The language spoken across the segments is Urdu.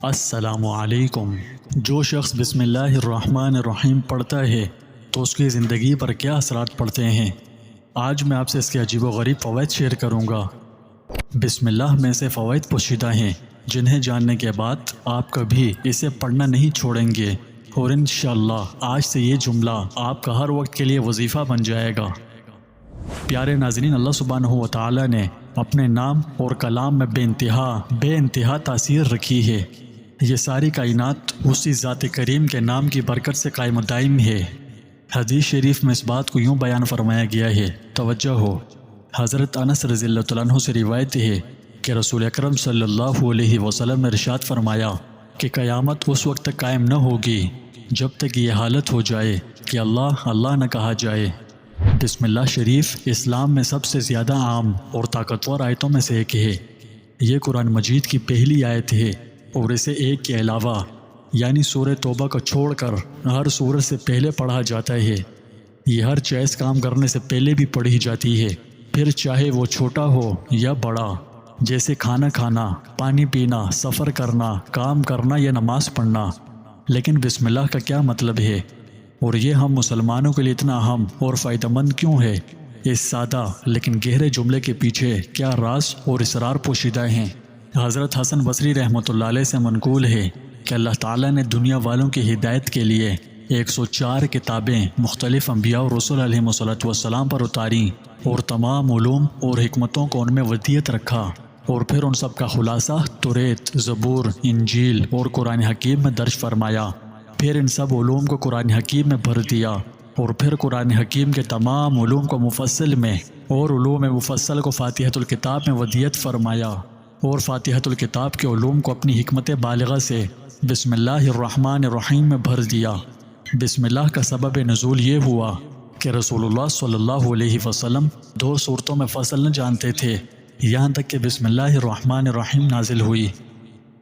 السلام علیکم۔ جو شخص بسم اللہ الرحمن الرحیم پڑھتا ہے تو اس کی زندگی پر کیا اثرات پڑتے ہیں؟ آج میں آپ سے اس کے عجیب و غریب فوائد شیئر کروں گا۔ بسم اللہ میں سے فوائد پوشیدہ ہیں جنہیں جاننے کے بعد آپ کبھی اسے پڑھنا نہیں چھوڑیں گے، اور انشاءاللہ آج سے یہ جملہ آپ کا ہر وقت کے لیے وظیفہ بن جائے گا۔ پیارے ناظرین، اللہ سبحانہ و تعالی نے اپنے نام اور کلام میں بے انتہا تاثیر رکھی ہے۔ یہ ساری کائنات اسی ذات کریم کے نام کی برکت سے قائم و دائم ہے۔ حدیث شریف میں اس بات کو یوں بیان فرمایا گیا ہے، توجہ ہو۔ حضرت انس رضی اللہ تعالیٰ عنہ سے روایت ہے کہ رسول اکرم صلی اللہ علیہ وسلم نے ارشاد فرمایا کہ قیامت اس وقت تک قائم نہ ہوگی جب تک یہ حالت ہو جائے کہ اللہ اللہ نہ کہا جائے۔ بسم اللہ شریف اسلام میں سب سے زیادہ عام اور طاقتور آیتوں میں سے ایک ہے۔ یہ قرآن مجید کی پہلی آیت ہے اور اسے ایک کے علاوہ یعنی سورہ توبہ کو چھوڑ کر ہر سورت سے پہلے پڑھا جاتا ہے۔ یہ ہر جائز کام کرنے سے پہلے بھی پڑھی جاتی ہے، پھر چاہے وہ چھوٹا ہو یا بڑا، جیسے کھانا کھانا، پانی پینا، سفر کرنا، کام کرنا یا نماز پڑھنا۔ لیکن بسم اللہ کا کیا مطلب ہے، اور یہ ہم مسلمانوں کے لیے اتنا اہم اور فائدہ مند کیوں ہے؟ اس سادہ لیکن گہرے جملے کے پیچھے کیا راز اور اسرار پوشیدہ ہیں؟ حضرت حسن بصری رحمۃ اللہ علیہ سے منقول ہے کہ اللہ تعالیٰ نے دنیا والوں کی ہدایت کے لیے 104 کتابیں مختلف انبیاء اور رسول علیہ والسلام پر اتاریں، اور تمام علوم اور حکمتوں کو ان میں ودیت رکھا، اور پھر ان سب کا خلاصہ توریت، زبور، انجیل اور قرآن حکیم میں درج فرمایا۔ پھر ان سب علوم کو قرآن حکیم میں بھر دیا، اور پھر قرآن حکیم کے تمام علوم کو مفصل میں اور علوم مفصل کو فاتحۃ الکتاب میں ودیت فرمایا، اور فاتحۃ الکتاب کے علوم کو اپنی حکمت بالغہ سے بسم اللہ الرحمن الرحیم میں بھر دیا۔ بسم اللہ کا سبب نزول یہ ہوا کہ رسول اللہ صلی اللہ علیہ وسلم 2 صورتوں میں فصل نہ جانتے تھے، یہاں تک کہ بسم اللہ الرحمن الرحیم نازل ہوئی۔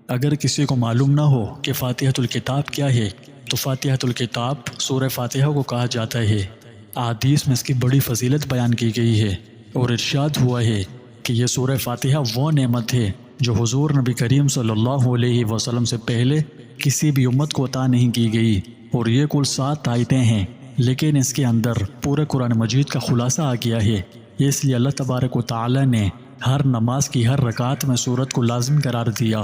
اگر کسی کو معلوم نہ ہو کہ فاتحۃ الکتاب کیا ہے تو فاتحۃ الکتاب سورہ فاتحہ کو کہا جاتا ہے۔ احادیث میں اس کی بڑی فضیلت بیان کی گئی ہے، اور ارشاد ہوا ہے کہ یہ سورہ فاتحہ وہ نعمت ہے جو حضور نبی کریم صلی اللہ علیہ وسلم سے پہلے کسی بھی امت کو عطا نہیں کی گئی، اور یہ کل 7 آیتیں ہیں، لیکن اس کے اندر پورے قرآن مجید کا خلاصہ آ گیا ہے۔ اس لیے اللہ تبارک و تعالی نے ہر نماز کی ہر رکعت میں سورت کو لازم قرار دیا۔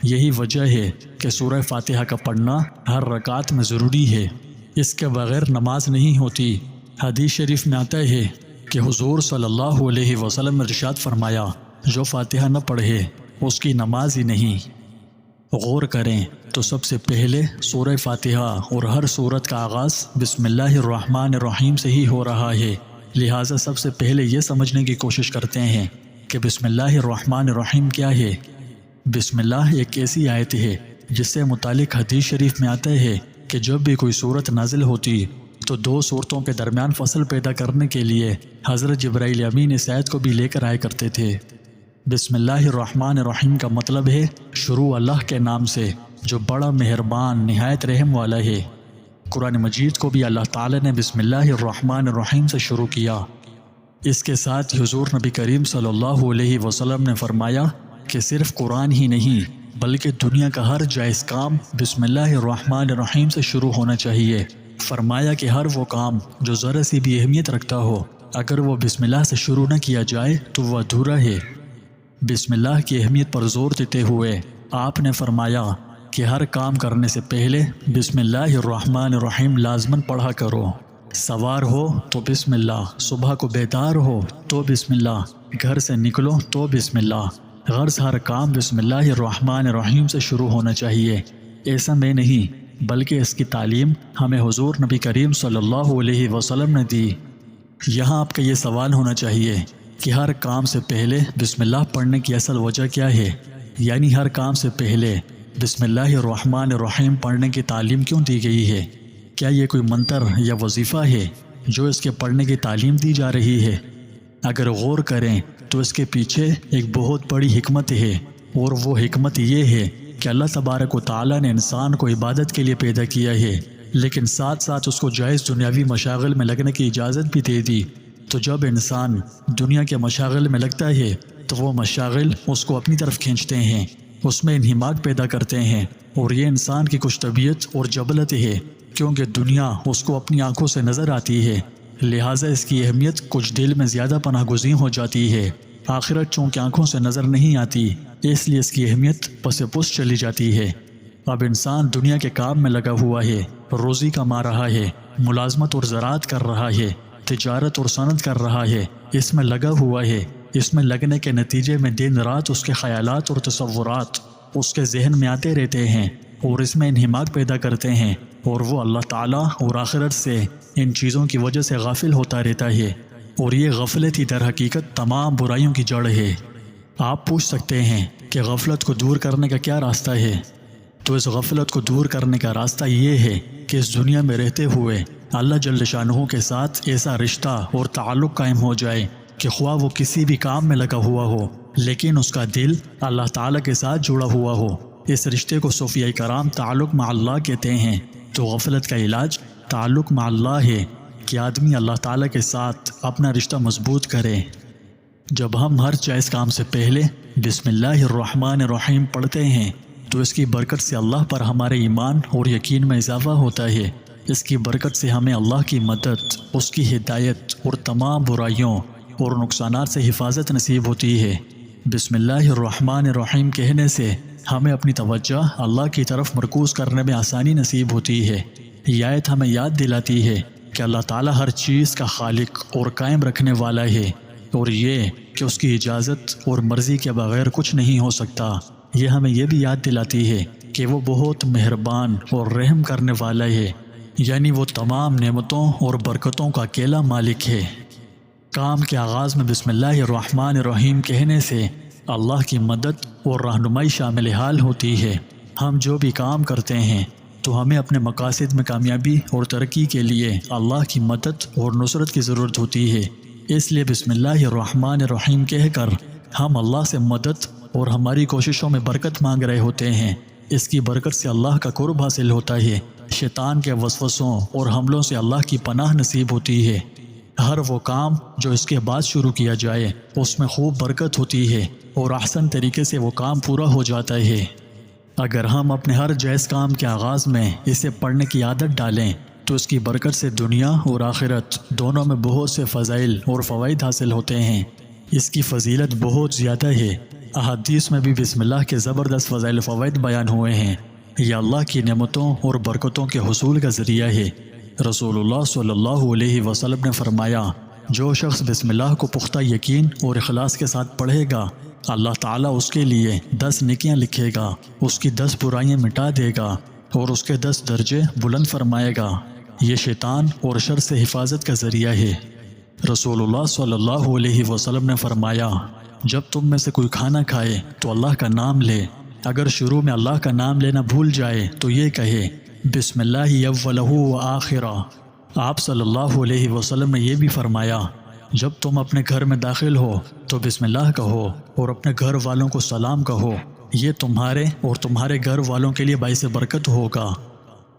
یہی وجہ ہے کہ سورہ فاتحہ کا پڑھنا ہر رکعت میں ضروری ہے، اس کے بغیر نماز نہیں ہوتی۔ حدیث شریف میں آتا ہے کہ حضور صلی اللہ علیہ وسلم نے ارشاد فرمایا، جو فاتحہ نہ پڑھے اس کی نماز ہی نہیں۔ غور کریں تو سب سے پہلے سورہ فاتحہ اور ہر سورت کا آغاز بسم اللہ الرحمن الرحیم سے ہی ہو رہا ہے، لہٰذا سب سے پہلے یہ سمجھنے کی کوشش کرتے ہیں کہ بسم اللہ الرحمن الرحیم کیا ہے۔ بسم اللہ ایک ایسی آیت ہے جس سے متعلق حدیث شریف میں آتا ہے کہ جب بھی کوئی صورت نازل ہوتی تو 2 صورتوں کے درمیان فصل پیدا کرنے کے لیے حضرت جبرائیل امین اس آیت کو بھی لے کر آیا کرتے تھے۔ بسم اللہ الرحمن الرحیم کا مطلب ہے شروع اللہ کے نام سے جو بڑا مہربان نہایت رحم والا ہے۔ قرآن مجید کو بھی اللہ تعالی نے بسم اللہ الرحمن الرحیم سے شروع کیا۔ اس کے ساتھ حضور نبی کریم صلی اللہ علیہ وسلم نے فرمایا کہ صرف قرآن ہی نہیں بلکہ دنیا کا ہر جائز کام بسم اللہ الرحمن الرحیم سے شروع ہونا چاہیے۔ فرمایا کہ ہر وہ کام جو ذرا سی بھی اہمیت رکھتا ہو، اگر وہ بسم اللہ سے شروع نہ کیا جائے تو وہ ادھورا ہے۔ بسم اللہ کی اہمیت پر زور دیتے ہوئے آپ نے فرمایا کہ ہر کام کرنے سے پہلے بسم اللہ الرحمن الرحیم لازماً پڑھا کرو۔ سوار ہو تو بسم اللہ، صبح کو بیدار ہو تو بسم اللہ، گھر سے نکلو تو بسم اللہ۔ غرض ہر کام بسم اللہ الرحمن الرحیم سے شروع ہونا چاہیے۔ ایسا میں نہیں بلکہ اس کی تعلیم ہمیں حضور نبی کریم صلی اللہ علیہ وسلم نے دی۔ یہاں آپ کا یہ سوال ہونا چاہیے کہ ہر کام سے پہلے بسم اللہ پڑھنے کی اصل وجہ کیا ہے، یعنی ہر کام سے پہلے بسم اللہ الرحمن الرحیم پڑھنے کی تعلیم کیوں دی گئی ہے؟ کیا یہ کوئی منتر یا وظیفہ ہے جو اس کے پڑھنے کی تعلیم دی جا رہی ہے؟ اگر غور کریں تو اس کے پیچھے ایک بہت بڑی حکمت ہے، اور وہ حکمت یہ ہے کہ اللہ تبارک و تعالی نے انسان کو عبادت کے لیے پیدا کیا ہے، لیکن ساتھ ساتھ اس کو جائز دنیاوی مشاغل میں لگنے کی اجازت بھی دے دی۔ تو جب انسان دنیا کے مشاغل میں لگتا ہے تو وہ مشاغل اس کو اپنی طرف کھینچتے ہیں، اس میں انہماک پیدا کرتے ہیں، اور یہ انسان کی کچھ طبیعت اور جبلت ہے، کیونکہ دنیا اس کو اپنی آنکھوں سے نظر آتی ہے، لہٰذا اس کی اہمیت کچھ دل میں زیادہ پناہ گزین ہو جاتی ہے۔ آخرت چونکہ آنکھوں سے نظر نہیں آتی، اس لیے اس کی اہمیت پس پس چلی جاتی ہے۔ اب انسان دنیا کے کام میں لگا ہوا ہے، روزی کما رہا ہے، ملازمت اور زراعت کر رہا ہے، تجارت اور صنعت کر رہا ہے، اس میں لگا ہوا ہے۔ اس میں لگنے کے نتیجے میں دن رات اس کے خیالات اور تصورات اس کے ذہن میں آتے رہتے ہیں، اور اس میں انہماک پیدا کرتے ہیں، اور وہ اللہ تعالیٰ اور آخرت سے ان چیزوں کی وجہ سے غافل ہوتا رہتا ہے، اور یہ غفلت ہی در حقیقت تمام برائیوں کی جڑ ہے۔ آپ پوچھ سکتے ہیں کہ غفلت کو دور کرنے کا کیا راستہ ہے؟ تو اس غفلت کو دور کرنے کا راستہ یہ ہے کہ اس دنیا میں رہتے ہوئے اللہ جل شانہ کے ساتھ ایسا رشتہ اور تعلق قائم ہو جائے کہ خواہ وہ کسی بھی کام میں لگا ہوا ہو، لیکن اس کا دل اللہ تعالیٰ کے ساتھ جڑا ہوا ہو۔ اس رشتے کو صوفیہ کرام تعلق مع اللہ کہتے ہیں۔ تو غفلت کا علاج تعلق مع اللہ ہے کہ آدمی اللہ تعالیٰ کے ساتھ اپنا رشتہ مضبوط کرے۔ جب ہم ہر جائز کام سے پہلے بسم اللہ الرحمن الرحیم پڑھتے ہیں تو اس کی برکت سے اللہ پر ہمارے ایمان اور یقین میں اضافہ ہوتا ہے۔ اس کی برکت سے ہمیں اللہ کی مدد، اس کی ہدایت اور تمام برائیوں اور نقصانات سے حفاظت نصیب ہوتی ہے۔ بسم اللہ الرحمن الرحیم کہنے سے ہمیں اپنی توجہ اللہ کی طرف مرکوز کرنے میں آسانی نصیب ہوتی ہے۔ یہ آیت ہمیں یاد دلاتی ہے کہ اللہ تعالیٰ ہر چیز کا خالق اور قائم رکھنے والا ہے، اور یہ کہ اس کی اجازت اور مرضی کے بغیر کچھ نہیں ہو سکتا۔ یہ ہمیں یہ بھی یاد دلاتی ہے کہ وہ بہت مہربان اور رحم کرنے والا ہے، یعنی وہ تمام نعمتوں اور برکتوں کا اکیلا مالک ہے۔ کام کے آغاز میں بسم اللہ الرحمن الرحیم کہنے سے اللہ کی مدد اور رہنمائی شامل حال ہوتی ہے۔ ہم جو بھی کام کرتے ہیں تو ہمیں اپنے مقاصد میں کامیابی اور ترقی کے لیے اللہ کی مدد اور نصرت کی ضرورت ہوتی ہے۔ اس لیے بسم اللہ الرحمن الرحیم کہہ کر ہم اللہ سے مدد اور ہماری کوششوں میں برکت مانگ رہے ہوتے ہیں۔ اس کی برکت سے اللہ کا قرب حاصل ہوتا ہے، شیطان کے وسوسوں اور حملوں سے اللہ کی پناہ نصیب ہوتی ہے۔ ہر وہ کام جو اس کے بعد شروع کیا جائے اس میں خوب برکت ہوتی ہے اور احسن طریقے سے وہ کام پورا ہو جاتا ہے۔ اگر ہم اپنے ہر جائز کام کے آغاز میں اسے پڑھنے کی عادت ڈالیں تو اس کی برکت سے دنیا اور آخرت دونوں میں بہت سے فضائل اور فوائد حاصل ہوتے ہیں۔ اس کی فضیلت بہت زیادہ ہے۔ احادیث میں بھی بسم اللہ کے زبردست فضائل و فوائد بیان ہوئے ہیں۔ یہ اللہ کی نعمتوں اور برکتوں کے حصول کا ذریعہ ہے۔ رسول اللہ صلی اللہ علیہ وسلم نے فرمایا، جو شخص بسم اللہ کو پختہ یقین اور اخلاص کے ساتھ پڑھے گا، اللہ تعالیٰ اس کے لیے 10 نیکیاں لکھے گا، اس کی 10 برائیاں مٹا دے گا اور اس کے 10 درجے بلند فرمائے گا۔ یہ شیطان اور شر سے حفاظت کا ذریعہ ہے۔ رسول اللہ صلی اللہ علیہ وسلم نے فرمایا، جب تم میں سے کوئی کھانا کھائے تو اللہ کا نام لے، اگر شروع میں اللہ کا نام لینا بھول جائے تو یہ کہے بسم اللہ اولہ و آخرہ۔ آپ صلی اللہ علیہ وسلم نے یہ بھی فرمایا، جب تم اپنے گھر میں داخل ہو تو بسم اللہ کہو اور اپنے گھر والوں کو سلام کہو، یہ تمہارے اور تمہارے گھر والوں کے لیے باعث برکت ہوگا۔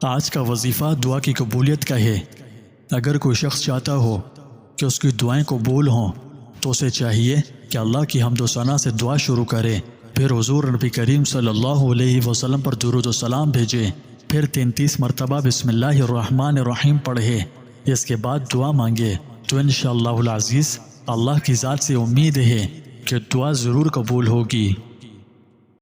آج کا وظیفہ دعا کی قبولیت کا ہے۔ اگر کوئی شخص چاہتا ہو کہ اس کی دعائیں قبول ہوں تو اسے چاہیے کہ اللہ کی حمد و ثنا سے دعا شروع کرے، پھر حضور نبی کریم صلی اللہ علیہ وسلم پر درود و سلام بھیجے، پھر 33 مرتبہ بسم اللہ الرحمن الرحیم پڑھے، اس کے بعد دعا مانگے تو انشاءاللہ العزیز اللہ کی ذات سے امید ہے کہ دعا ضرور قبول ہوگی۔